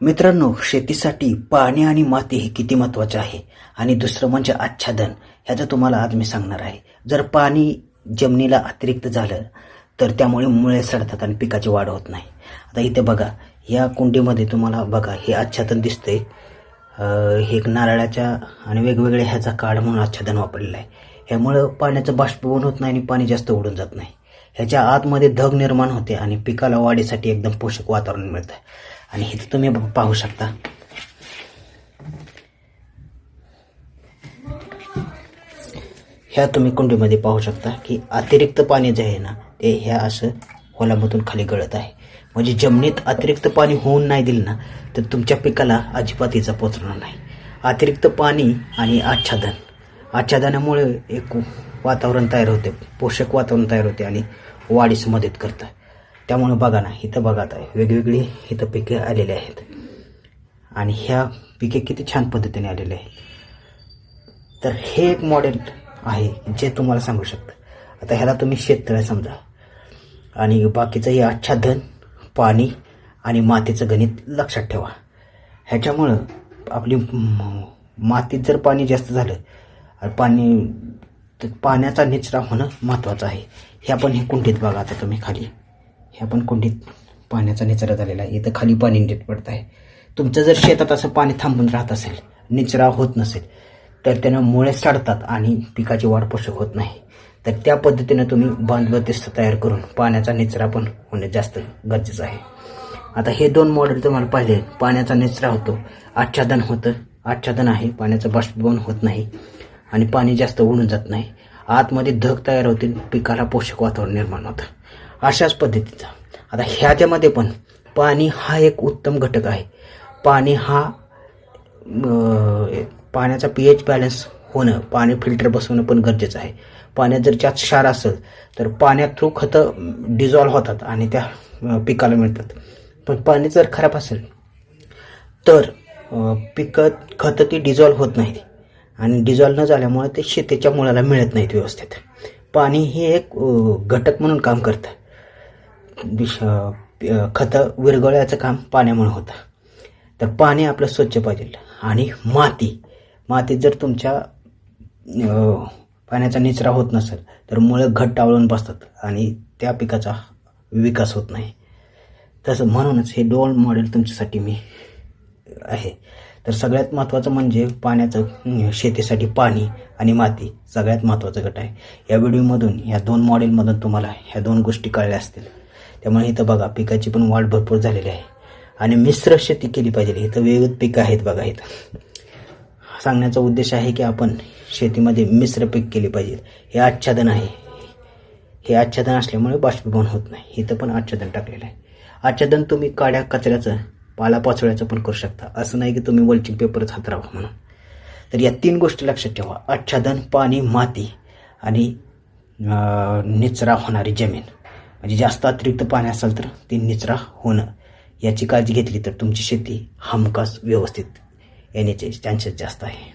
मित्रांनो, शेतीसाठी पाणी आणि माती हे किती महत्त्वाचे आहे आणि दुसरं म्हणजे आच्छादन. ह्याचं तुम्हाला आज मी सांगणार आहे. जर पाणी जमिनीला अतिरिक्त झालं तर त्यामुळे मुळे सडतात आणि पिकाची वाढ होत नाही. आता इथे बघा, या कुंडीमध्ये तुम्हाला बघा हे आच्छादन दिसतंय. हे एक नारळाच्या आणि वेगवेगळ्या ह्याचा काढ म्हणून आच्छादन वापरलेलं आहे. ह्यामुळं पाण्याचं बाष्पीभवन होत नाही आणि पाणी जास्त उडून जात नाही. ह्याच्या आतमध्ये धग निर्माण होते आणि पिकाला वाढीसाठी एकदम पोषक वातावरण मिळतं. आणि इथे तुम्ही पाहू शकता, ह्या तुम्ही कुंडीमध्ये पाहू शकता की अतिरिक्त पाणी जे आहे ना ते ह्या असं होलामधून खाली गळत आहे. म्हणजे जमिनीत अतिरिक्त पाणी होऊन नाही दिलं ना तर तुमच्या पिकाला अजिबात इजा पोचणार नाही. अतिरिक्त पाणी आणि आच्छादनामुळे एक वातावरण तयार होते, पोषक वातावरण तयार होते आणि वाढीस मदत करतं. त्यामुळे बघा ना, इथं बघा आता वेगवेगळी इथं पिके आलेली आहेत आणि ह्या पिके किती छान पद्धतीने आलेले आहेत. तर हे एक मॉडेल आहे जे तुम्हाला सांगू शकतं. आता ह्याला तुम्ही शेततळे समजा आणि बाकीचं हे आच्छादन, पाणी आणि मातीचं गणित लक्षात ठेवा. ह्याच्यामुळं आपली मातीत जर पाणी जास्त झालं पाण्याचा निचरा होणं महत्त्वाचं आहे. ह्या पण हे कुंडीत बघा, आता तुम्ही खाली ह्या पण कुंडीत पाण्याचा निचरा झालेला आहे. इथं खाली पाणी नीट पडत आहे. तुमचं जर शेतात असं पाणी थांबून राहत असेल, निचरा होत नसेल तर त्यानं मुळे सडतात आणि पिकाची वाढ पोषक होत नाही. तर त्या पद्धतीनं तुम्ही बांधबंदिस्त तयार करून पाण्याचा निचरा पण होणे जास्त गरजेचं आहे. आता हे दोन मॉडेल तुम्हाला पाहिले, पाण्याचा निचरा होतो, आच्छादन होतं, आच्छादन आहे, पाण्याचं बाष्पीभवन होत नाही आणि पाणी जास्त उडून जात नाही. आतमध्ये धग तयार होते, पिकाला पोषक वातावरण निर्माण होतं. अशाच पद्धतीचा आता ह्याच्यामध्ये पण पाणी हा एक उत्तम घटक आहे. पाणी हा पाण्याचा pH बॅलन्स होणं, पाणी फिल्टर बसवणं पण गरजेचं आहे. पाण्यात जर जास्त क्षार असेल तर पाण्यात थ्रू खतं डिझॉल्व्ह होतात आणि त्या पिकाला मिळतात. पण पाणी जर खराब असेल तर खतं ती डिझॉल्व्ह होत नाहीत आणि डिझॉल्व्ह न झाल्यामुळे ते शेतीच्या मुळाला मिळत नाहीत व्यवस्थित. पाणी हे एक घटक म्हणून काम करतं. खतं विरघळण्याचं काम पाण्यामुळे होतं. तर पाणी आपलं स्वच्छ पाहिजे. आणि मातीत जर तुमच्या पाण्याचा निचरा होत नसेल तर मुळं घट्ट आवळून बसतात आणि त्या पिकाचा विकास होत नाही. तसं म्हणूनच हे दोन मॉडेल तुमच्यासाठी मी आहे. तर सगळ्यात महत्त्वाचं म्हणजे पाण्याचं, शेतीसाठी पाणी आणि माती सगळ्यात महत्त्वाचं गट आहे. या व्हिडिओमधून, या दोन मॉडेलमधून तुम्हाला ह्या दोन गोष्टी कळल्या असतील. त्यामुळे इथं बघा, पिकाची पण वाढ भरपूर झालेली आहे आणि मिश्र शेती केली पाहिजे. इथं विविध पिकं आहेत बघा. इथं सांगण्याचा उद्देश आहे की आपण शेतीमध्ये मिश्र पीक केली पाहिजे. हे आच्छादन आहे. हे आच्छादन असल्यामुळे बाष्पीभवन होत नाही. इथं पण आच्छादन टाकलेलं आहे. आच्छादन तुम्ही काड्या कचऱ्याचं, पालापाचोळ्याचं पण करू शकता. असं नाही की तुम्ही वल्चिंग पेपरच हातरावा म्हणून. तर या तीन गोष्टी लक्षात ठेवा: आच्छादन, पाणी, माती आणि निचरा होणारी जमीन. म्हणजे जास्त अतिरिक्त पाणी असेल तर ती निचरा होणं, याची काळजी घेतली तर तुमची शेती हमखास व्यवस्थित येण्याचे चान्सेस जास्त आहे.